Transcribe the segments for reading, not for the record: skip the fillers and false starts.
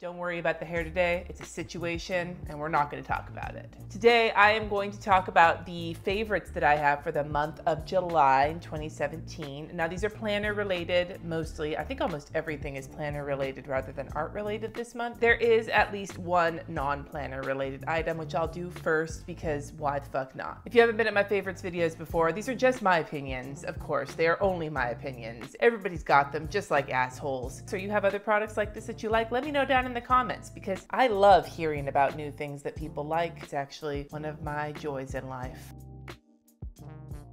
Don't worry about the hair today. It's a situation and we're not going to talk about it. Today I am going to talk about the favorites that I have for the month of July in 2017. Now these are planner related mostly. I think almost everything is planner related rather than art related this month. There is at least one non-planner related item which I'll do first because why the fuck not? If you haven't been at my favorites videos before, these are just my opinions. Of course, they are only my opinions. Everybody's got them just like assholes. So you have other products like this that you like? Let me know down in the comments because I love hearing about new things that people like. It's actually one of my joys in life.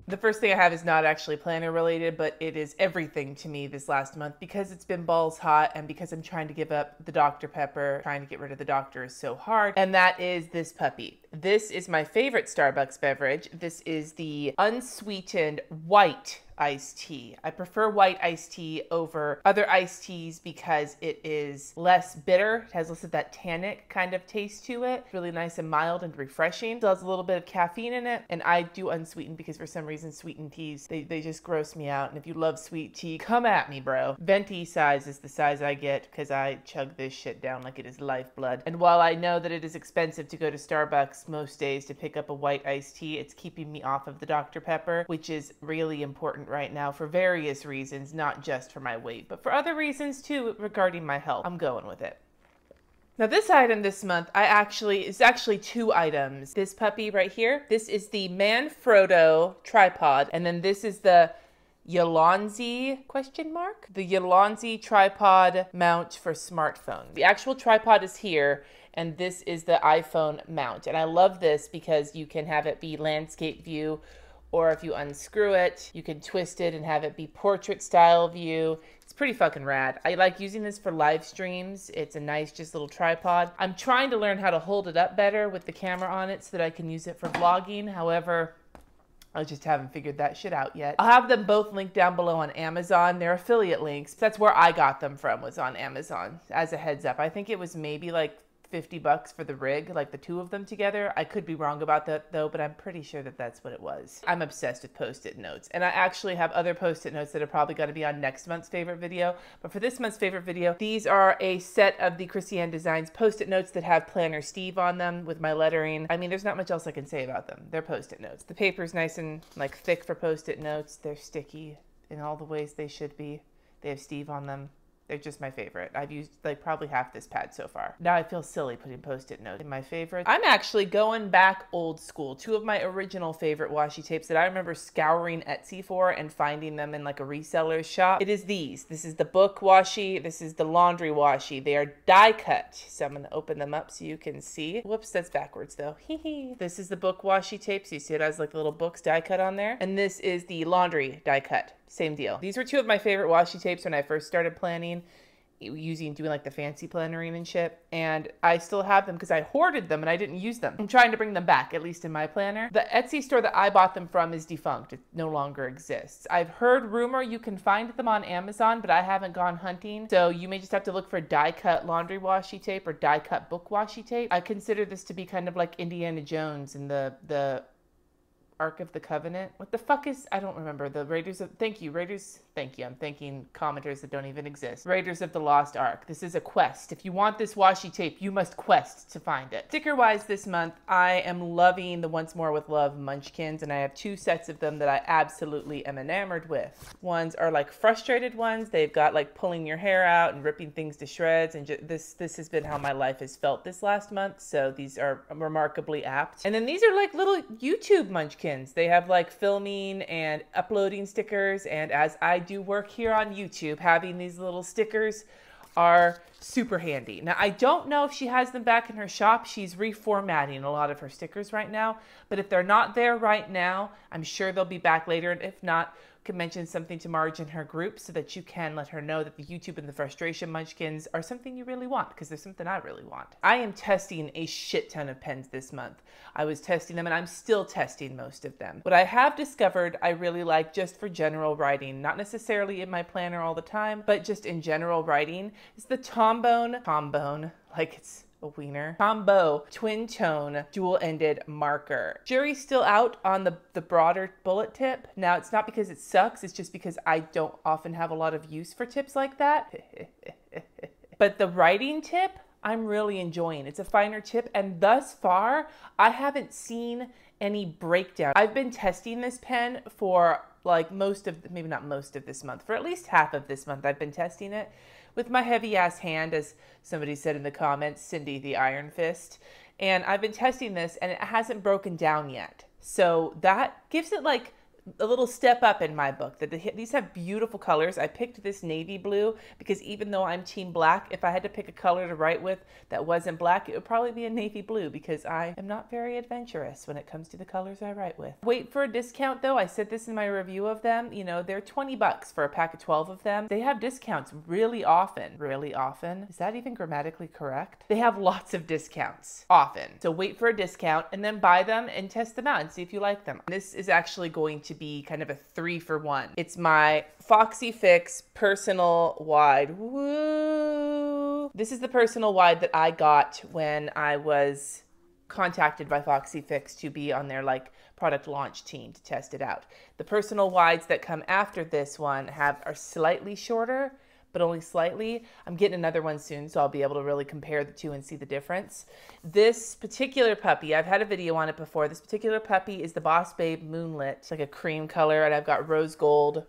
The first thing I have is not actually planner related, but it is everything to me this last month because it's been balls hot and because I'm trying to give up the Dr. Pepper. Trying to get rid of the doctor is so hard. And that is this puppy. This is my favorite Starbucks beverage. This is the unsweetened white iced tea. I prefer white iced tea over other iced teas because it is less bitter. It has less of that tannic kind of taste to it. It's really nice and mild and refreshing. Still has a little bit of caffeine in it. And I do unsweetened because for some reason sweetened teas, they just gross me out. And if you love sweet tea, come at me, bro. Venti size is the size I get because I chug this shit down like it is lifeblood. And while I know that it is expensive to go to Starbucks most days to pick up a white iced tea, it's keeping me off of the Dr. Pepper, which is really important right now for various reasons, not just for my weight, but for other reasons too regarding my health. I'm going with it. Now this item this month, it's actually two items. This puppy right here, this is the Manfrotto tripod, and then this is the Ulanzi ? The Ulanzi tripod mount for smartphone. The actual tripod is here, and this is the iPhone mount. And I love this because you can have it be landscape view, or if you unscrew it, you can twist it and have it be portrait style view. It's pretty fucking rad. I like using this for live streams. It's a nice just little tripod. I'm trying to learn how to hold it up better with the camera on it so that I can use it for vlogging. However, I just haven't figured that shit out yet. I'll have them both linked down below on Amazon. They're affiliate links. That's where I got them from, was on Amazon. As a heads up, I think it was maybe like $50 for the rig, like the two of them together. I could be wrong about that though, but I'm pretty sure that that's what it was. I'm obsessed with post-it notes, and I actually have other post-it notes that are probably going to be on next month's favorite video. But for this month's favorite video, these are a set of the Christiane Designs post-it notes that have Planner Steve on them with my lettering. I mean, there's not much else I can say about them. They're post-it notes. The paper's nice and like thick for post-it notes. They're sticky in all the ways they should be. They have Steve on them. They're just my favorite. I've used like probably half this pad so far. Now I feel silly putting post-it notes in my favorites. I'm actually going back old school. Two of my original favorite washi tapes that I remember scouring Etsy for and finding them in like a reseller's shop. It is these. This is the book washi. This is the laundry washi. They are die cut. So I'm gonna open them up so you can see. Whoops, that's backwards though. This is the book washi tape. So you see it has like little books die cut on there. And this is the laundry die cut. Same deal. These were two of my favorite washi tapes when I first started planning, doing like the fancy plannering and shit. And I still have them because I hoarded them and I didn't use them. I'm trying to bring them back, at least in my planner. The Etsy store that I bought them from is defunct. It no longer exists. I've heard rumor you can find them on Amazon, but I haven't gone hunting. So you may just have to look for die cut laundry washi tape or die cut book washi tape. I consider this to be kind of like Indiana Jones in the Ark of the Covenant. What the fuck is, I don't remember. The Raiders of, thank you, I'm thanking commenters that don't even exist. Raiders of the Lost Ark. This is a quest. If you want this washi tape, you must quest to find it. Sticker-wise this month, I am loving the Once More with Love Munchkins, and I have two sets of them that I absolutely am enamored with. Ones are like frustrated ones. They've got like pulling your hair out and ripping things to shreds, and this has been how my life has felt this last month, so these are remarkably apt. And then these are like little YouTube Munchkins. They have like filming and uploading stickers, and as I do work here on YouTube, having these little stickers are super handy. Now, I don't know if she has them back in her shop. She's reformatting a lot of her stickers right now, but if they're not there right now, I'm sure they'll be back later, and if not, can mention something to Marge in her group so that you can let her know that the YouTube and the Frustration Munchkins are something you really want, because they're something I really want. I am testing a shit ton of pens this month. I was testing them and I'm still testing most of them. What I have discovered I really like just for general writing, not necessarily in my planner all the time, but just in general writing, is the Tombow, like it's a wiener, Tombow twin tone dual ended marker. Jury's still out on the broader bullet tip. Now it's not because it sucks, it's just because I don't often have a lot of use for tips like that. But the writing tip, I'm really enjoying. It's a finer tip, and thus far, I haven't seen any breakdown. I've been testing this pen for like maybe not most of this month, for at least half of this month I've been testing it with my heavy ass hand, as somebody said in the comments, Cindy the Iron Fist. And I've been testing this and it hasn't broken down yet. So that gives it like a little step up in my book. These have beautiful colors. I picked this navy blue because even though I'm team black, if I had to pick a color to write with that wasn't black, it would probably be a navy blue because I am not very adventurous when it comes to the colors I write with. Wait for a discount though. I said this in my review of them. You know, they're 20 bucks for a pack of 12 of them. They have discounts really often. Really often? Is that even grammatically correct? They have lots of discounts often. So wait for a discount and then buy them and test them out and see if you like them. This is actually going to be kind of a 3-for-1. It's my Foxy Fix personal wide. Woo! This is the personal wide that I got when I was contacted by Foxy Fix to be on their like product launch team to test it out. The personal wides that come after this one are slightly shorter, but only slightly. I'm getting another one soon, so I'll be able to really compare the two and see the difference. This particular puppy, I've had a video on it before. This particular puppy is the Boss Babe Moonlit. It's like a cream color, and I've got rose gold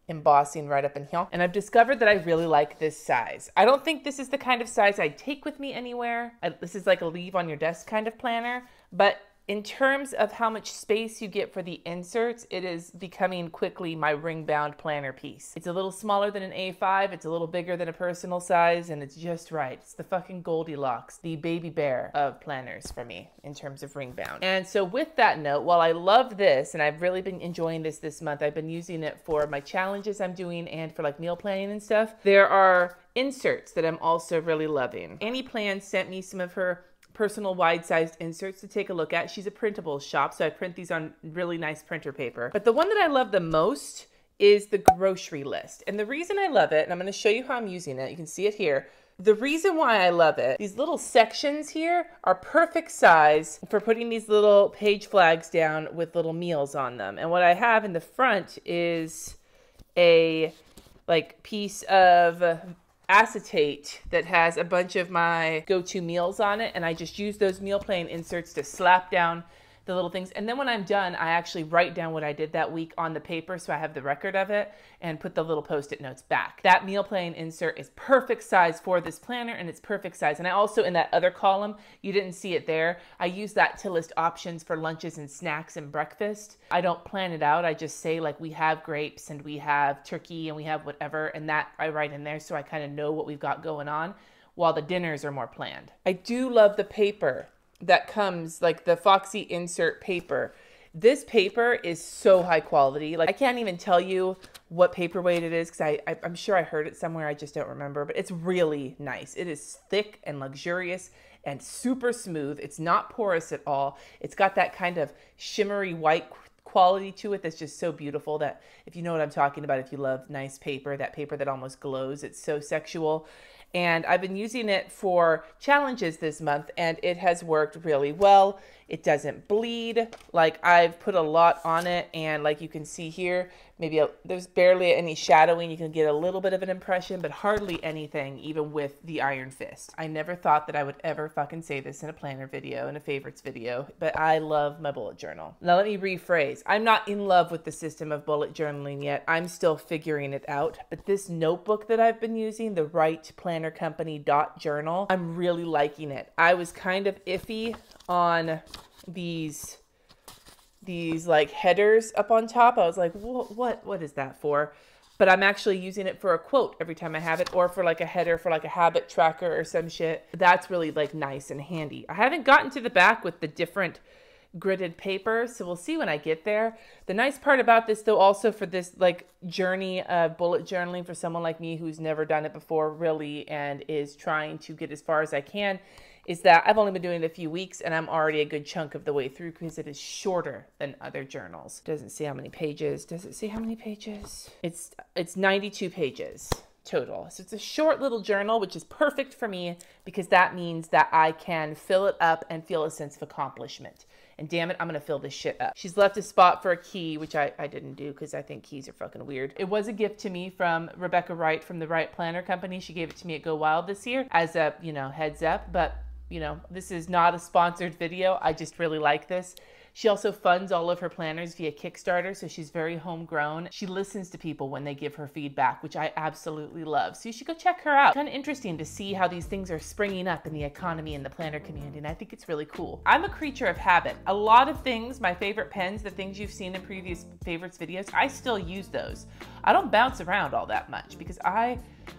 embossing right up in here. And I've discovered that I really like this size. I don't think this is the kind of size I'd take with me anywhere. This is like a leave on your desk kind of planner, but in terms of how much space you get for the inserts, it is becoming quickly my ring-bound planner piece. It's a little smaller than an A5, it's a little bigger than a personal size, and it's just right. It's the fucking Goldilocks, the baby bear of planners for me in terms of ring-bound. And so with that note, while I love this, and I've really been enjoying this month, I've been using it for my challenges I'm doing and for like meal planning and stuff, there are inserts that I'm also really loving. Annie Plan sent me some of her personal wide-sized inserts to take a look at. She's a printable shop, so I print these on really nice printer paper. But the one that I love the most is the grocery list. And the reason I love it, and I'm going to show you how I'm using it, you can see it here. The reason why I love it, these little sections here are perfect size for putting these little page flags down with little meals on them. And what I have in the front is a like piece of acetate that has a bunch of my go-to meals on it, and I just use those meal plan inserts to slap down the little things. And then when I'm done, I actually write down what I did that week on the paper so I have the record of it and put the little post-it notes back. That meal plan insert is perfect size for this planner, and it's perfect size. And I also, in that other column, you didn't see it there, I use that to list options for lunches and snacks and breakfast. I don't plan it out. I just say like we have grapes and we have turkey and we have whatever, and that I write in there so I kind of know what we've got going on, while the dinners are more planned. I do love the paper that comes, like the Foxy insert paper. This paper is so high quality. Like I can't even tell you what paperweight it is because I'm sure I heard it somewhere. I just don't remember, but it's really nice. It is thick and luxurious and super smooth. It's not porous at all. It's got that kind of shimmery white quality to it that's just so beautiful, that if you know what I'm talking about, if you love nice paper, that paper that almost glows, it's so sexual. And I've been using it for challenges this month, and it has worked really well. It doesn't bleed. Like I've put a lot on it, and like you can see here, there's barely any shadowing. You can get a little bit of an impression, but hardly anything, even with the Iron Fist. I never thought that I would ever fucking say this in a planner video, in a favorites video, but I love my bullet journal. Now let me rephrase. I'm not in love with the system of bullet journaling yet. I'm still figuring it out, but this notebook that I've been using, the Right Planner Company .journal, I'm really liking it. I was kind of iffy on these like headers up on top. I was like, what is that for? But I'm actually using it for a quote every time I have it, or for like a header for like a habit tracker or some shit. That's really like nice and handy. I haven't gotten to the back with the different gridded paper, so we'll see when I get there. The nice part about this though, also for this like journey of bullet journaling for someone like me who's never done it before really and is trying to get as far as I can, is that I've only been doing it a few weeks and I'm already a good chunk of the way through because it is shorter than other journals. Doesn't say how many pages. Does it say how many pages? It's 92 pages total. So it's a short little journal, which is perfect for me because that means that I can fill it up and feel a sense of accomplishment. and damn it, I'm gonna fill this shit up. She's left a spot for a key, which I didn't do because I think keys are fucking weird. It was a gift to me from Rebecca Wright from the Wright Planner Company. She gave it to me at Go Wild this year as a, you know, heads up, but you know, this is not a sponsored video. I just really like this. She also funds all of her planners via Kickstarter, so she's very homegrown. She listens to people when they give her feedback, which I absolutely love. So you should go check her out. Kind of interesting to see how these things are springing up in the economy and the planner community, and I think it's really cool. I'm a creature of habit. A lot of things, my favorite pens, the things you've seen in previous favorites videos, I still use those. I don't bounce around all that much because I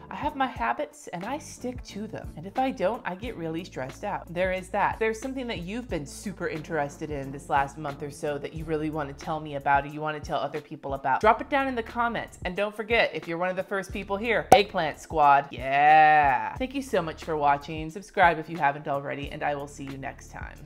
have my habits and I stick to them. And if I don't, I get really stressed out. There is that. There's something that you've been super interested in this last month or so that you really want to tell me about or you want to tell other people about. Drop it down in the comments. And don't forget, if you're one of the first people here, Eggplant Squad. Yeah. Thank you so much for watching. Subscribe if you haven't already, and I will see you next time.